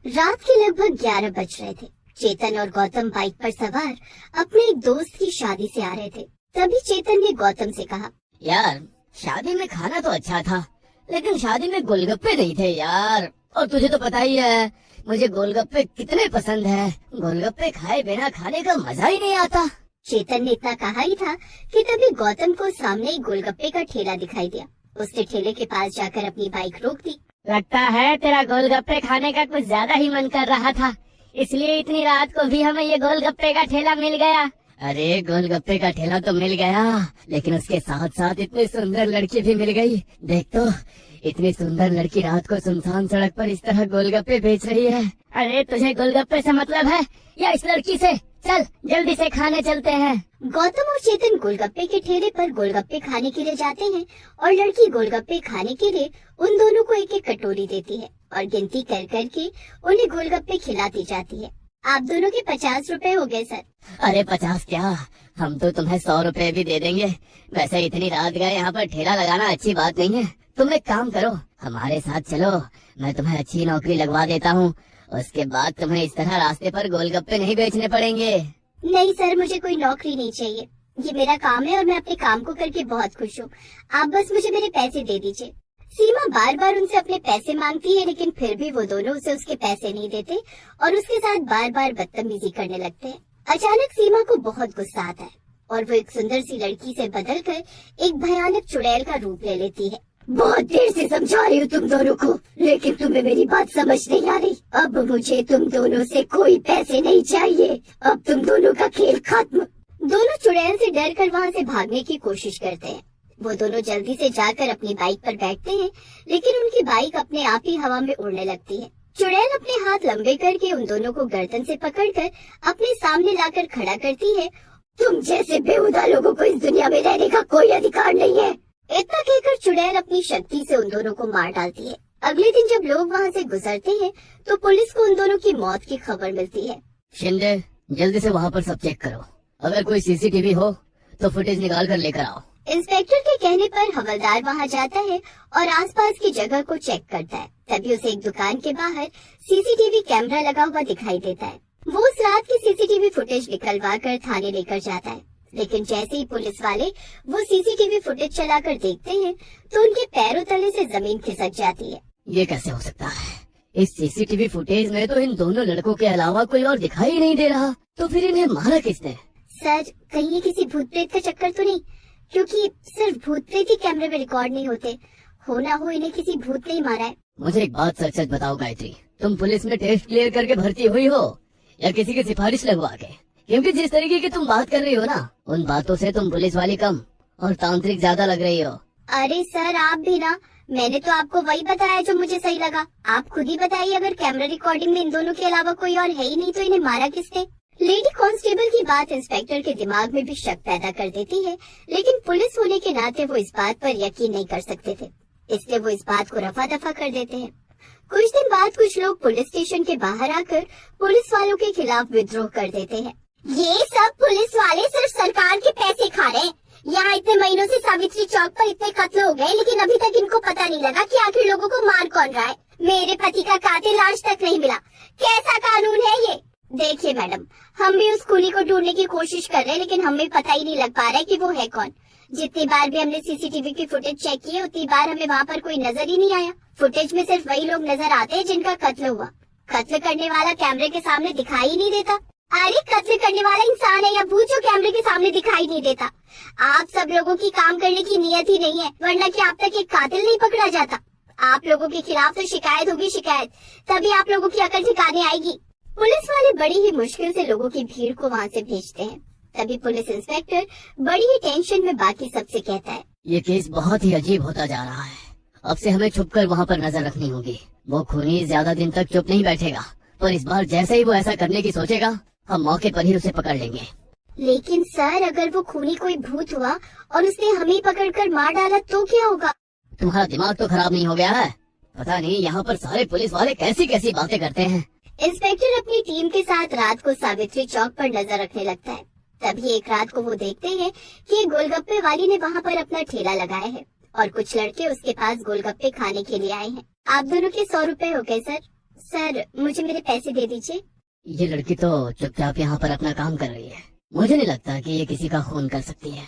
रात के लगभग 11 बज रहे थे। चेतन और गौतम बाइक पर सवार अपने एक दोस्त की शादी से आ रहे थे। तभी चेतन ने गौतम से कहा, यार शादी में खाना तो अच्छा था, लेकिन शादी में गोलगप्पे नहीं थे यार। और तुझे तो पता ही है मुझे गोलगप्पे कितने पसंद है। गोलगप्पे खाए बिना खाने का मजा ही नहीं आता। चेतन ने इतना कहा ही था कि तभी गौतम को सामने एक गोलगप्पे का ठेला दिखाई दिया। उसने ठेले के पास जाकर अपनी बाइक रोक दी। लगता है तेरा गोलगप्पे खाने का कुछ ज्यादा ही मन कर रहा था, इसलिए इतनी रात को भी हमें ये गोलगप्पे का ठेला मिल गया। अरे गोलगप्पे का ठेला तो मिल गया, लेकिन उसके साथ साथ इतनी सुंदर लड़की भी मिल गई। देख तो, इतनी सुंदर लड़की रात को सुनसान सड़क पर इस तरह गोलगप्पे बेच रही है। अरे तुझे गोलगप्पे से मतलब है या इस लड़की से? चल जल्दी से खाने चलते हैं। गौतम और चेतन गोलगप्पे के ठेले पर गोलगप्पे खाने के लिए जाते हैं और लड़की गोलगप्पे खाने के लिए उन दोनों को एक एक कटोरी देती है और गिनती कर कर के उन्हें गोलगप्पे खिलाती जाती है। आप दोनों के 50 रुपए हो गए सर। अरे 50 क्या, हम तो तुम्हें 100 रुपए भी दे देंगे। वैसे इतनी रात गए यहाँ पर ठेला लगाना अच्छी बात नहीं है। तुम एक काम करो, हमारे साथ चलो, मैं तुम्हें अच्छी नौकरी लगवा देता हूँ। उसके बाद तुम्हें इस तरह रास्ते पर गोलगप्पे नहीं बेचने पड़ेंगे। नहीं सर, मुझे कोई नौकरी नहीं चाहिए। ये मेरा काम है और मैं अपने काम को करके बहुत खुश हूँ। आप बस मुझे मेरे पैसे दे दीजिए। सीमा बार बार उनसे अपने पैसे मांगती है, लेकिन फिर भी वो दोनों उसे उसके पैसे नहीं देते और उसके साथ बार बार बदतमीजी करने लगते हैं। अचानक सीमा को बहुत गुस्सा आता है और वो एक सुंदर सी लड़की से बदलकर एक भयानक चुड़ैल का रूप ले लेती है। बहुत देर से समझा रही हूँ तुम दोनों को, लेकिन तुम्हें मेरी बात समझ नहीं आ रही। अब मुझे तुम दोनों से कोई पैसे नहीं चाहिए। अब तुम दोनों का खेल खत्म। दोनों चुड़ैल से डर कर वहाँ से भागने की कोशिश करते हैं। वो दोनों जल्दी से जाकर अपनी बाइक पर बैठते हैं, लेकिन उनकी बाइक अपने आप ही हवा में उड़ने लगती है। चुड़ैल अपने हाथ लंबे करके उन दोनों को गर्दन से पकड़कर अपने सामने लाकर खड़ा करती है। तुम जैसे बेहुदा लोगों को इस दुनिया में रहने का कोई अधिकार नहीं है। इतना कहकर चुड़ैल अपनी शक्ति से उन दोनों को मार डालती है। अगले दिन जब लोग वहाँ से गुजरते हैं तो पुलिस को उन दोनों की मौत की खबर मिलती है। शिंदे, जल्दी से वहाँ पर सब चेक करो। अगर कोई सीसीटीवी हो तो फुटेज निकाल कर लेकर आओ। इंस्पेक्टर के कहने पर हवलदार वहाँ जाता है और आसपास की जगह को चेक करता है। तभी उसे एक दुकान के बाहर सीसीटीवी कैमरा लगा हुआ दिखाई देता है। वो उस रात की सीसीटीवी फुटेज निकलवा कर थाने लेकर जाता है, लेकिन जैसे ही पुलिस वाले वो सीसीटीवी फुटेज चलाकर देखते हैं तो उनके पैरों तले से जमीन खिसक जाती है। ये कैसे हो सकता है? इस सीसीटीवी फुटेज में तो इन दोनों लड़कों के अलावा कोई और दिखाई नहीं दे रहा। तो फिर इन्हें मारा किसने? सर, कहीं ये किसी भूत प्रेत का चक्कर तो नहीं? क्योंकि सिर्फ भूत प्रेत ही कैमरे में रिकॉर्ड नहीं होते। हो ना हो इन्हें किसी भूत ने ही मारा है। मुझे एक बात सच सच बताओ गायत्री, तुम पुलिस में टेस्ट क्लियर करके भर्ती हुई हो या किसी की सिफारिश लगवा के? क्योंकि जिस तरीके की तुम बात कर रही हो ना, उन बातों से तुम पुलिस वाली कम और तांत्रिक ज्यादा लग रही हो। अरे सर, आप भी ना, मैंने तो आपको वही बताया जो मुझे सही लगा। आप खुद ही बताइए, अगर कैमरा रिकॉर्डिंग में इन दोनों के अलावा कोई और है ही नहीं तो इन्हें मारा किसने? लेडी कांस्टेबल की बात इंस्पेक्टर के दिमाग में भी शक पैदा कर देती है, लेकिन पुलिस होने के नाते वो इस बात पर यकीन नहीं कर सकते थे, इसलिए वो इस बात को रफा दफा कर देते हैं। कुछ दिन बाद कुछ लोग पुलिस स्टेशन के बाहर आकर पुलिस वालों के खिलाफ विद्रोह कर देते हैं। ये सब पुलिस वाले सिर्फ सरकार के पैसे खा रहे हैं। यहाँ इतने महीनों से सावित्री चौक पर इतने कत्ल हो गए, लेकिन अभी तक इनको पता नहीं लगा कि आखिर लोगों को मार कौन रहा है। मेरे पति का कातिल आज तक नहीं मिला। कैसा कानून है ये? देखिए मैडम, हम भी उस खूनी को ढूंढने की कोशिश कर रहे हैं, लेकिन हमें पता ही नहीं लग पा रहा है कि वो है कौन। जितनी बार भी हमने सीसीटीवी की फुटेज चेक की है, उतनी बार हमें वहाँ पर कोई नजर ही नहीं आया। फुटेज में सिर्फ वही लोग नजर आते हैं जिनका कत्ल हुआ। कत्ल करने वाला कैमरे के सामने दिखाई ही नहीं देता। अरे कत्ल करने वाला इंसान है या भूत जो कैमरे के सामने दिखाई नहीं देता? आप सब लोगों की काम करने की नियत ही नहीं है, वरना कि आप तक एक कातिल नहीं पकड़ा जाता। आप लोगों के खिलाफ तो शिकायत होगी, शिकायत, तभी आप लोगों की अकल ठिकाने आएगी। पुलिस वाले बड़ी ही मुश्किल से लोगों की भीड़ को वहाँ से भेजते हैं। तभी पुलिस इंस्पेक्टर बड़ी ही टेंशन में बाकी सबसे कहता है, ये केस बहुत ही अजीब होता जा रहा है। अब से हमें छुपकर वहाँ पर नजर रखनी होगी। वो खूनी ज्यादा दिन तक चुप नहीं बैठेगा, पर इस बार जैसे ही वो ऐसा करने की सोचेगा, हम मौके पर ही उसे पकड़ लेंगे। लेकिन सर, अगर वो खूनी कोई भूत हुआ और उसने हमें पकड़कर मार डाला तो क्या होगा? तुम्हारा दिमाग तो खराब नहीं हो गया है? पता नहीं यहाँ पर सारे पुलिस वाले कैसी कैसी बातें करते हैं। इंस्पेक्टर अपनी टीम के साथ रात को सावित्री चौक पर नजर रखने लगता है। तभी एक रात को वो देखते हैं कि एक गोलगप्पे वाली ने वहाँ पर अपना ठेला लगाया है और कुछ लड़के उसके पास गोलगप्पे खाने के लिए आए हैं। आप दोनों के 100 रुपए हो गए सर। सर मुझे मेरे पैसे दे दीजिए। ये लड़की तो चुपचाप यहाँ पर अपना काम कर रही है। मुझे नहीं लगता कि ये किसी का खून कर सकती है।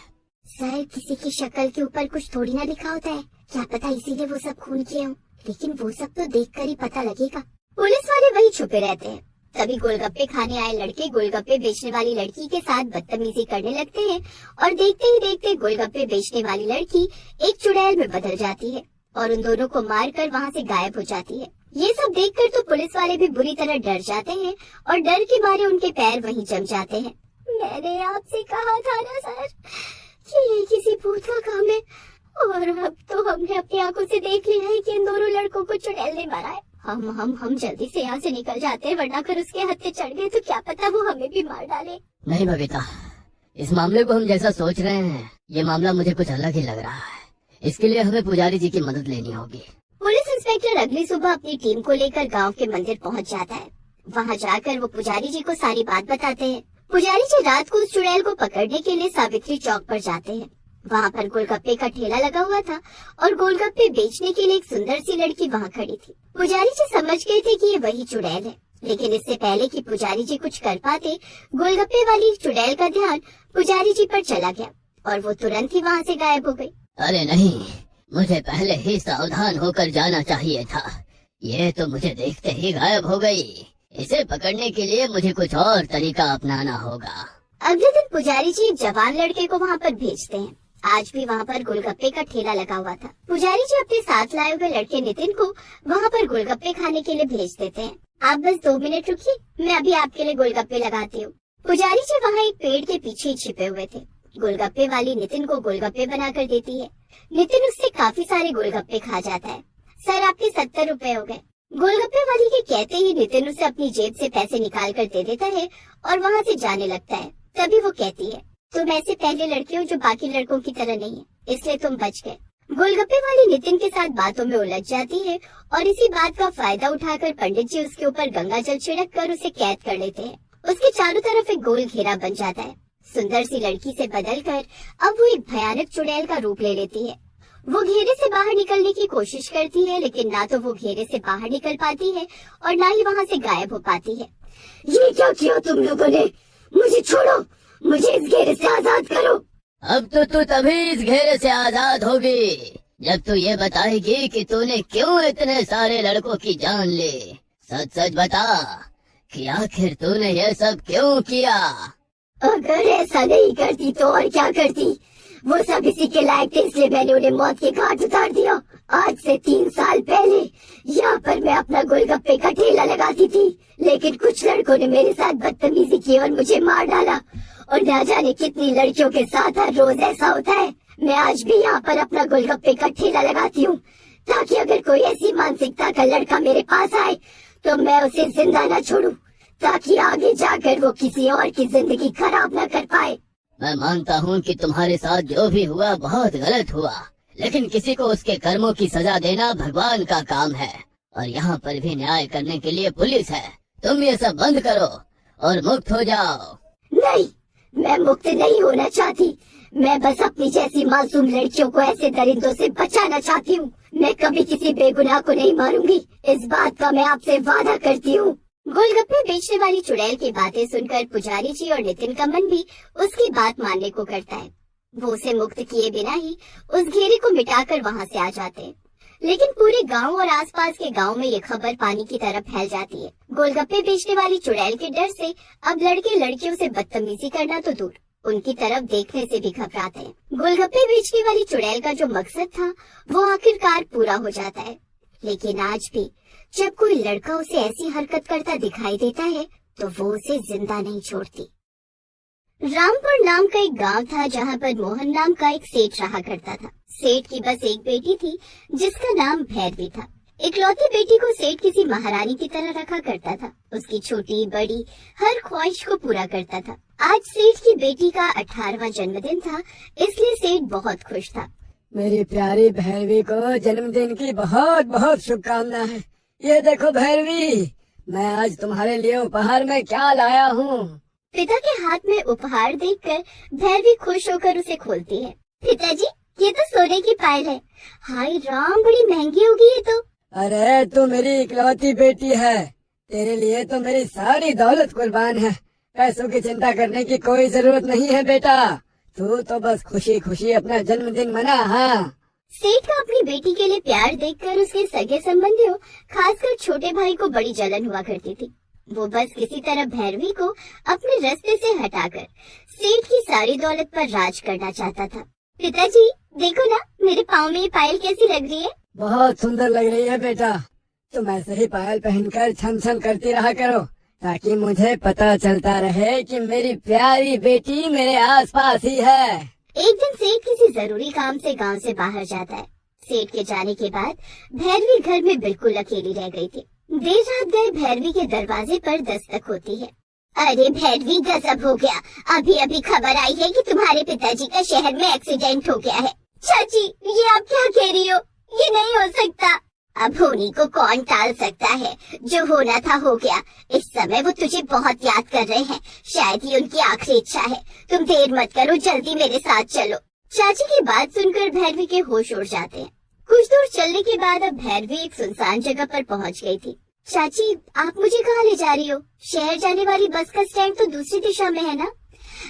सर किसी की शक्ल के ऊपर कुछ थोड़ी ना लिखा होता है, क्या पता इसीलिए वो सब खून किए हों। लेकिन वो सब तो देखकर ही पता लगेगा। पुलिस वाले वही छुपे रहते हैं। तभी गोलगप्पे खाने आए लड़के गोलगप्पे बेचने वाली लड़की के साथ बदतमीजी करने लगते हैं और देखते ही देखते गोलगप्पे बेचने वाली लड़की एक चुड़ैल में बदल जाती है और उन दोनों को मारकर वहाँ से गायब हो जाती है। ये सब देखकर तो पुलिस वाले भी बुरी तरह डर जाते हैं और डर के मारे उनके पैर वहीं जम जाते हैं। मैंने आपसे कहा था ना सर कि ये किसी भूत का काम है, और अब तो हमने अपनी आंखों से देख लिया है कि इन दोनों लड़कों को चुड़ैल ने मारा है। हम जल्दी से यहाँ से निकल जाते हैं, वरना अगर उसके हत्थे चढ़ गए तो क्या पता वो हमें भी मार डाले। नहीं बबीता, इस मामले को हम जैसा सोच रहे हैं ये मामला मुझे कुछ अलग ही लग रहा है। इसके लिए हमें पुजारी जी की मदद लेनी होगी। पुलिस इंस्पेक्टर अगली सुबह अपनी टीम को लेकर गांव के मंदिर पहुंच जाता है। वहां जाकर वो पुजारी जी को सारी बात बताते हैं। पुजारी जी रात को उस चुड़ैल को पकड़ने के लिए सावित्री चौक पर जाते हैं। वहां पर गोलगप्पे का ठेला लगा हुआ था और गोलगप्पे बेचने के लिए एक सुंदर सी लड़की वहां खड़ी थी। पुजारी जी समझ गए थे कि ये वही चुड़ैल है, लेकिन इससे पहले कि पुजारी जी कुछ कर पाते, गोलगप्पे वाली चुड़ैल का ध्यान पुजारी जी पर चला गया और वो तुरंत ही वहाँ से गायब हो गई। अरे नहीं, मुझे पहले ही सावधान होकर जाना चाहिए था। ये तो मुझे देखते ही गायब हो गई। इसे पकड़ने के लिए मुझे कुछ और तरीका अपनाना होगा। अगले दिन पुजारी जी एक जवान लड़के को वहाँ पर भेजते हैं। आज भी वहाँ पर गोलगप्पे का ठेला लगा हुआ था। पुजारी जी अपने साथ लाए हुए लड़के नितिन को वहाँ पर गोलगप्पे खाने के लिए भेज देते हैं। आप बस 2 मिनट रुकिए, मैं अभी आपके लिए गोलगप्पे लगाती हूँ। पुजारी जी वहाँ एक पेड़ के पीछे छिपे हुए थे। गोलगप्पे वाली नितिन को गोलगप्पे बना कर देती है। नितिन उससे काफी सारे गोलगप्पे खा जाता है। सर आपके 70 रुपए हो गए। गोलगप्पे वाली के कहते ही नितिन उसे अपनी जेब से पैसे निकाल कर दे देता है और वहाँ से जाने लगता है। तभी वो कहती है, तुम ऐसे पहले लड़के हो जो बाकी लड़कों की तरह नहीं है, इसलिए तुम बच गए। गोलगप्पे वाली नितिन के साथ बातों में उलझ जाती है और इसी बात का फायदा उठाकर पंडित जी उसके ऊपर गंगा जल छिड़क कर उसे कैद कर लेते हैं। उसके चारों तरफ एक गोल घेरा बन जाता है। सुंदर सी लड़की से बदलकर अब वो एक भयानक चुड़ैल का रूप ले लेती है। वो घेरे से बाहर निकलने की कोशिश करती है, लेकिन ना तो वो घेरे से बाहर निकल पाती है और ना ही वहाँ से गायब हो पाती है। ये क्या किया तुम लोगों ने? मुझे छोड़ो, मुझे इस घेरे से आजाद करो। अब तो तू तभी इस घेरे से आजाद होगी जब तू ये बताएगी कि तूने क्यों इतने सारे लड़कों की जान ली। सच सच बता कि आखिर तूने ये सब क्यों किया। अगर ऐसा नहीं करती तो और क्या करती? वो सब इसी के लायक थे, इसलिए मैंने उन्हें मौत के घाट उतार दिया। आज से 3 साल पहले यहाँ पर मैं अपना गोलगप्पे का ठेला लगाती थी, लेकिन कुछ लड़कों ने मेरे साथ बदतमीजी की और मुझे मार डाला। और ना जाने कितनी लड़कियों के साथ हर रोज ऐसा होता है। मैं आज भी यहाँ पर अपना गोलगप्पे का ठेला लगाती हूँ, ताकि अगर कोई ऐसी मानसिकता का लड़का मेरे पास आए तो मैं उसे जिंदा न छोड़ूं, ताकि आगे जाकर वो किसी और की जिंदगी खराब न कर पाए। मैं मानता हूँ कि तुम्हारे साथ जो भी हुआ बहुत गलत हुआ, लेकिन किसी को उसके कर्मों की सजा देना भगवान का काम है और यहाँ पर भी न्याय करने के लिए पुलिस है। तुम ये सब बंद करो और मुक्त हो जाओ। नहीं, मैं मुक्त नहीं होना चाहती। मैं बस अपनी जैसी मासूम लड़कियों को ऐसे दरिंदों से बचाना चाहती हूँ। मैं कभी किसी बेगुनाह को नहीं मारूंगी, इस बात का मैं आपसे वादा करती हूँ। गोलगप्पे बेचने वाली चुड़ैल की बातें सुनकर पुजारी जी और नितिन का मन भी उसकी बात मानने को करता है। वो उसे मुक्त किए बिना ही उस घेरे को मिटाकर वहाँ से आ जाते हैं। लेकिन पूरे गांव और आसपास के गांव में ये खबर पानी की तरह फैल जाती है। गोलगप्पे बेचने वाली चुड़ैल के डर से अब लड़के लड़कियों से बदतमीजी करना तो दूर, उनकी तरफ देखने से भी घबराते हैं। गोलगप्पे बेचने वाली चुड़ैल का जो मकसद था वो आखिरकार पूरा हो जाता है। लेकिन आज भी जब कोई लड़का उसे ऐसी हरकत करता दिखाई देता है तो वो उसे जिंदा नहीं छोड़ती। रामपुर नाम का एक गांव था जहां पर मोहन नाम का एक सेठ रहा करता था। सेठ की बस एक बेटी थी जिसका नाम भैरवी था। इकलौती बेटी को सेठ किसी महारानी की तरह रखा करता था। उसकी छोटी बड़ी हर ख्वाहिश को पूरा करता था। आज सेठ की बेटी का 18वां जन्मदिन था, इसलिए सेठ बहुत खुश था। मेरी प्यारी भैरवी को जन्मदिन की बहुत बहुत शुभकामना है। ये देखो भैरवी, मैं आज तुम्हारे लिए उपहार में क्या लाया हूँ। पिता के हाथ में उपहार देखकर भैरवी खुश होकर उसे खोलती है। पिताजी, ये तो सोने की पायल है। हाय राम, बड़ी महंगी होगी ये तो। अरे तू मेरी इकलौती बेटी है, तेरे लिए तो मेरी सारी दौलत कुर्बान है। पैसों की चिंता करने की कोई जरूरत नहीं है बेटा, तू तो बस खुशी खुशी अपना जन्मदिन मना। हाँ, सेठ का अपनी बेटी के लिए प्यार देखकर उसके सगे संबंधियों, खासकर छोटे भाई को बड़ी जलन हुआ करती थी। वो बस किसी तरह भैरवी को अपने रास्ते से हटाकर सेठ की सारी दौलत पर राज करना चाहता था। पिताजी देखो ना, मेरे पाँव में ये पायल कैसी लग रही है। बहुत सुंदर लग रही है बेटा, तुम ऐसे ही पायल पहनकर छम छम करती रहा करो, ताकि मुझे पता चलता रहे कि मेरी प्यारी बेटी मेरे आसपास ही है। एक दिन सेठ किसी जरूरी काम से गांव से बाहर जाता है। सेठ के जाने के बाद भैरवी घर में बिल्कुल अकेली रह गई थी। देर रात गए भैरवी के दरवाजे पर दस्तक होती है। अरे भैरवी, गजब हो गया, अभी अभी खबर आई है कि तुम्हारे पिताजी का शहर में एक्सीडेंट हो गया है। चाची, ये आप क्या कह रही हो? ये नहीं हो सकता। अब होने को कौन टाल सकता है, जो होना था हो गया। इस समय वो तुझे बहुत याद कर रहे हैं, शायद ये उनकी आखिरी इच्छा है। तुम देर मत करो, जल्दी मेरे साथ चलो। चाची की बात सुनकर भैरवी के होश उड़ जाते हैं। कुछ दूर चलने के बाद अब भैरवी एक सुनसान जगह पर पहुंच गई थी। चाची, आप मुझे कहाँ ले जा रही हो? शहर जाने वाली बस का स्टैंड तो दूसरी दिशा में है ना?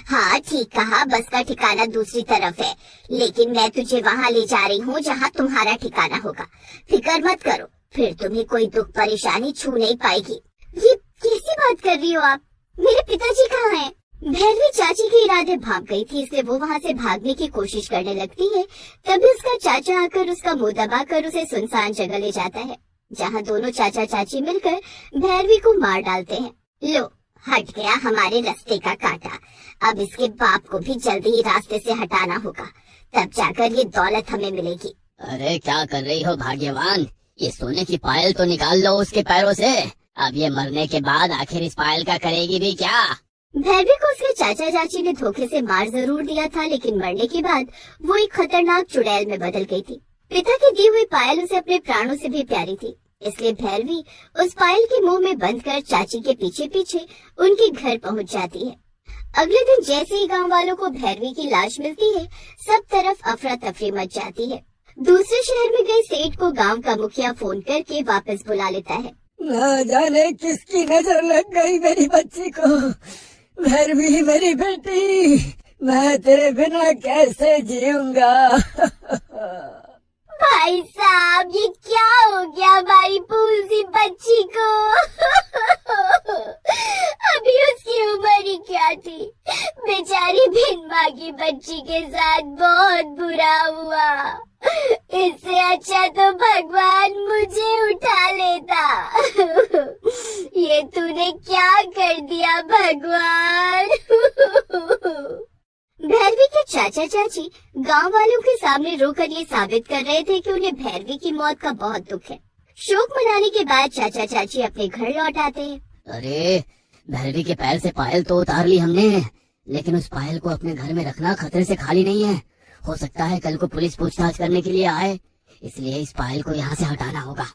हाँ ठीक कहा, बस का ठिकाना दूसरी तरफ है, लेकिन मैं तुझे वहाँ ले जा रही हूँ जहाँ तुम्हारा ठिकाना होगा। फिक्र मत करो, फिर तुम्हें कोई दुख परेशानी छू नहीं पाएगी। ये कैसी बात कर रही हो आप? मेरे पिताजी कहाँ हैं? भैरवी चाची के इरादे भाग गई थी, इसलिए वो वहाँ से भागने की कोशिश करने लगती है। तभी उसका चाचा आकर उसका मुंह दबाकर उसे सुनसान जगह ले जाता है, जहाँ दोनों चाचा चाची मिलकर भैरवी को मार डालते हैं। लो, हट गया हमारे रास्ते का कांटा। अब इसके बाप को भी जल्दी ही रास्ते से हटाना होगा, तब जाकर ये दौलत हमें मिलेगी। अरे क्या कर रही हो भाग्यवान, ये सोने की पायल तो निकाल लो उसके पैरों से। अब ये मरने के बाद आखिर इस पायल का करेगी भी क्या? भैरवी को उसके चाचा चाची ने धोखे से मार जरूर दिया था, लेकिन मरने के बाद वो एक खतरनाक चुड़ैल में बदल गई थी। पिता की दी हुई पायल उसे अपने प्राणों से भी प्यारी थी, इसलिए भैरवी उस पायल के मुंह में बंद कर चाची के पीछे पीछे उनके घर पहुंच जाती है। अगले दिन जैसे ही गांव वालों को भैरवी की लाश मिलती है, सब तरफ अफरा तफरी मच जाती है। दूसरे शहर में गए सेठ को गांव का मुखिया फोन करके वापस बुला लेता है। न जाने किसकी नजर लग गई मेरी बच्ची को। भैरवी मेरी बेटी, मैं तेरे बिना कैसे जीऊंगा। भाई साहब, ये क्या हो गया हमारी पूसी बच्ची को? अभी उसकी उम्र ही क्या थी? बेचारी बिन माँ की बच्ची के साथ बहुत बुरा हुआ। इससे अच्छा तो भगवान मुझे उठा लेता। ये तूने क्या कर दिया भगवान? भैरवी के चाचा चाची गांव वालों के सामने रोकर ये साबित कर रहे थे कि उन्हें भैरवी की मौत का बहुत दुख है। शोक मनाने के बाद चाचा चाची अपने घर लौट आते हैं। अरे भैरवी के पैर से पायल तो उतार ली हमने, लेकिन उस पायल को अपने घर में रखना खतरे से खाली नहीं है। हो सकता है कल को पुलिस पूछताछ करने के लिए आए, इसलिए इस पायल को यहाँ से हटाना होगा।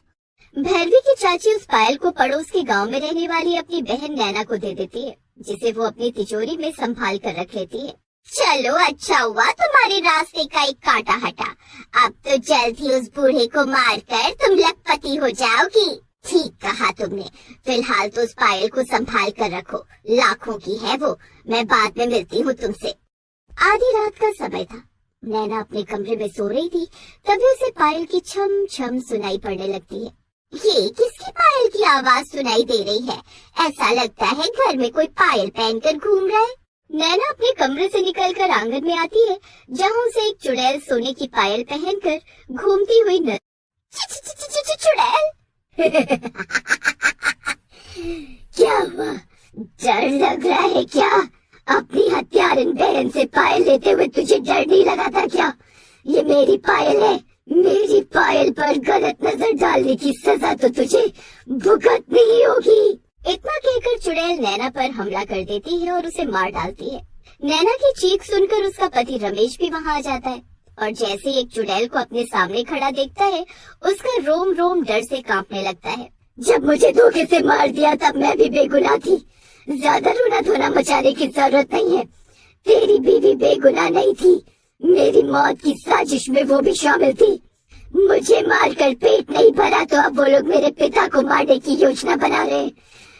भैरवी की चाची उस पायल को पड़ोस के गांव में रहने वाली अपनी बहन नैना को दे देती है, जिसे वो अपनी तिजोरी में संभाल कर रख लेती है। चलो अच्छा हुआ तुम्हारे रास्ते का एक कांटा हटा, अब तो जल्द ही उस बूढ़े को मारकर तुम लखपति हो जाओगी। ठीक कहा तुमने, फिलहाल तो उस पायल को संभाल कर रखो, लाखों की है वो। मैं बाद में मिलती हूँ तुमसे। आधी रात का समय था, नैना अपने कमरे में सो रही थी, तभी उसे पायल की छम छम सुनाई पड़ने लगती है। ये किसकी पायल की आवाज सुनाई दे रही है? ऐसा लगता है घर में कोई पायल पहनकर घूम रहा है। नैना अपने कमरे से निकलकर आंगन में आती है, जहाँ उसे एक चुड़ैल सोने की पायल पहनकर घूमती हुई चुड़ैल। क्या हुआ, डर लग रहा है क्या? अपनी हत्यारन बहन से पायल लेते हुए तुझे डर नहीं लगा था क्या? ये मेरी पायल है, मेरी पायल पर गलत नजर डालने की सजा तो तुझे भुगतनी ही होगी। इतना कहकर चुड़ैल नैना पर हमला कर देती है और उसे मार डालती है। नैना की चीख सुनकर उसका पति रमेश भी वहाँ आ जाता है, और जैसे ही एक चुड़ैल को अपने सामने खड़ा देखता है, उसका रोम रोम डर से कांपने लगता है। जब मुझे धोखे से मार दिया तब मैं भी बेगुनाह थी, ज्यादा रोना धोना मचाने की जरूरत नहीं है। तेरी बीवी बेगुनाह नहीं थी, मेरी मौत की साजिश में वो भी शामिल थी। मुझे मारकर पेट नहीं भरा तो अब वो लोग मेरे पिता को मारने की योजना बना रहे हैं,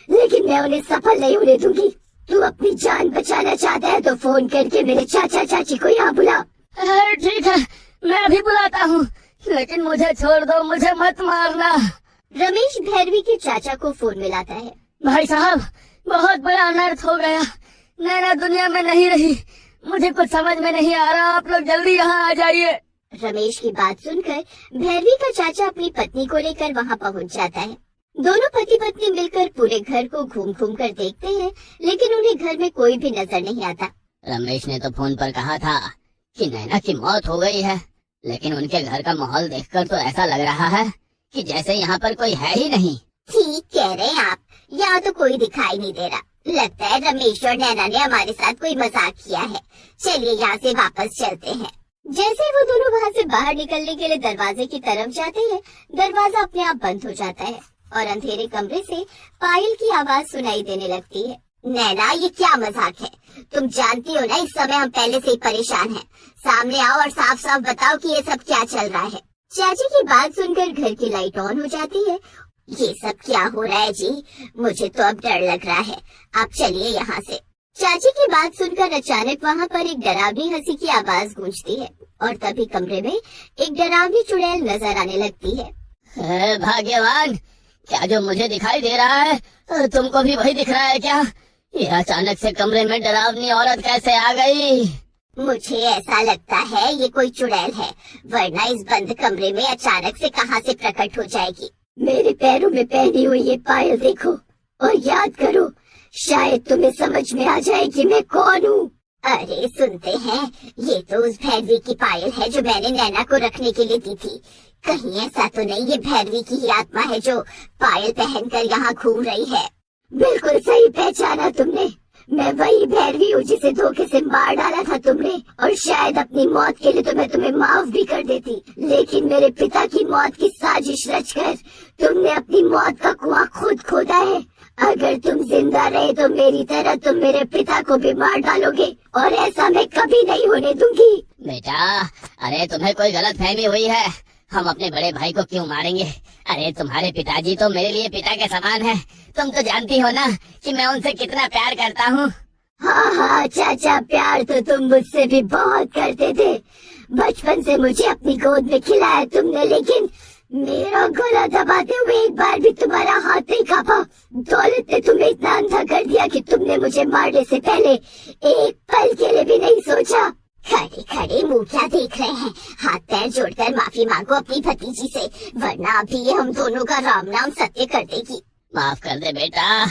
लेकिन मैं उन्हें सफल नहीं होने दूंगी। तू अपनी जान बचाना चाहता है तो फोन करके मेरे चाचा चाची को यहाँ बुला। ठीक है, मैं अभी बुलाता हूँ, लेकिन मुझे छोड़ दो, मुझे मत मारना। रमेश भैरवी के चाचा को फोन मिलाता है। भाई साहब, बहुत बड़ा अनर्थ हो गया। नैना दुनिया में नहीं रही, मुझे कुछ समझ में नहीं आ रहा। आप लोग जल्दी यहाँ आ जाइए। रमेश की बात सुनकर भैरवी का चाचा अपनी पत्नी को लेकर वहाँ पहुँच जाता है। दोनों पति पत्नी मिलकर पूरे घर को घूम घूम कर देखते हैं, लेकिन उन्हें घर में कोई भी नजर नहीं आता। रमेश ने तो फोन पर कहा था कि नैना की मौत हो गई है, लेकिन उनके घर का माहौल देखकर तो ऐसा लग रहा है कि जैसे यहाँ पर कोई है ही नहीं। ठीक कह रहे हैं आप, यहाँ तो कोई दिखाई नहीं दे रहा। लगता है रमेश और नैना ने हमारे साथ कोई मजाक किया है। चलिए यहाँ से वापस चलते हैं। जैसे वो दोनों वहाँ से बाहर निकलने के लिए दरवाजे की तरफ जाते हैं, दरवाजा अपने आप बंद हो जाता है और अंधेरे कमरे से पायल की आवाज सुनाई देने लगती है। नैना, ये क्या मजाक है? तुम जानती हो ना इस समय हम पहले से ही परेशान हैं। सामने आओ और साफ साफ बताओ कि ये सब क्या चल रहा है। चाची की बात सुनकर घर की लाइट ऑन हो जाती है। ये सब क्या हो रहा है जी? मुझे तो अब डर लग रहा है। आप चलिए यहाँ से। चाची की बात सुनकर अचानक वहाँ पर एक डरावनी हंसी की आवाज गूंजती है और तभी कमरे में एक डरावनी चुड़ैल नजर आने लगती है। भाग्यवान, क्या जो मुझे दिखाई दे रहा है तुमको भी वही दिख रहा है क्या? ये अचानक से कमरे में डरावनी औरत कैसे आ गई? मुझे ऐसा लगता है ये कोई चुड़ैल है, वरना इस बंद कमरे में अचानक से कहाँ से प्रकट हो जाएगी। मेरे पैरों में पहनी हुई ये पायल देखो और याद करो, शायद तुम्हें समझ में आ जाए कि मैं कौन हूँ। अरे सुनते हैं, ये तो उस भैरवी की पायल है जो मैंने नैना को रखने के लिए दी थी। कहीं ऐसा तो नहीं ये भैरवी की ही आत्मा है जो पायल पहनकर यहाँ घूम रही है? बिल्कुल सही पहचाना तुमने। मैं वही भैरवी हूँ जिसे धोखे से मार डाला था तुमने, और शायद अपनी मौत के लिए तो मैं तुम्हें माफ भी कर देती, लेकिन मेरे पिता की मौत की साजिश रचकर तुमने अपनी मौत का कुआं खुद खोदा है। अगर तुम जिंदा रहे तो मेरी तरह तुम मेरे पिता को भी मार डालोगे, और ऐसा मैं कभी नहीं होने दूंगी। बेटा, अरे तुम्हें कोई गलत फहमी हुई है। हम अपने बड़े भाई को क्यों मारेंगे? अरे तुम्हारे पिताजी तो मेरे लिए पिता के समान है। तुम तो जानती हो ना कि मैं उनसे कितना प्यार करता हूँ। हाँ हाँ चाचा, प्यार तो तुम मुझसे भी बहुत करते थे। बचपन से मुझे अपनी गोद में खिलाया तुमने, लेकिन मेरा गला दबाते हुए एक बार भी तुम्हारा हाथ नहीं कांपा। दौलत ने तुम्हें इतना अंधा कर दिया कि तुमने मुझे मारने से पहले एक पल के लिए भी नहीं सोचा। खड़े खड़े मुंह क्या देख रहे हैं? हाथ पैर जोड़कर माफी मांगो अपनी भतीजी से, वरना अभी ये हम दोनों का राम नाम सत्य कर देगी। माफ कर दे बेटा।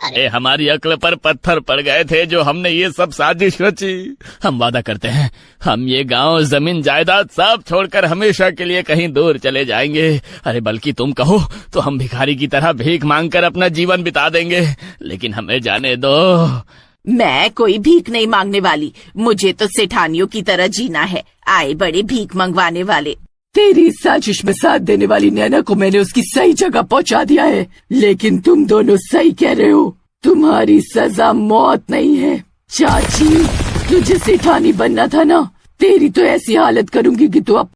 अरे हमारी अक्ल पर पत्थर पड़ गए थे जो हमने ये सब साजिश रची। हम वादा करते हैं, हम ये गांव, जमीन, जायदाद सब छोड़कर हमेशा के लिए कहीं दूर चले जाएंगे। अरे बल्कि तुम कहो तो हम भिखारी की तरह भीख मांगकर अपना जीवन बिता देंगे, लेकिन हमें जाने दो। मैं कोई भीख नहीं मांगने वाली, मुझे तो सेठानियों की तरह जीना है। आए बड़े भीख मंगवाने वाले। तेरी साजिश में साथ देने वाली नैना को मैंने उसकी सही जगह पहुंचा दिया है, लेकिन तुम दोनों सही कह रहे हो। तुम्हारी सजा मौत नहीं है। चाची, तुझे सेठानी बनना था ना? तेरी तो ऐसी हालत करूंगी कि तू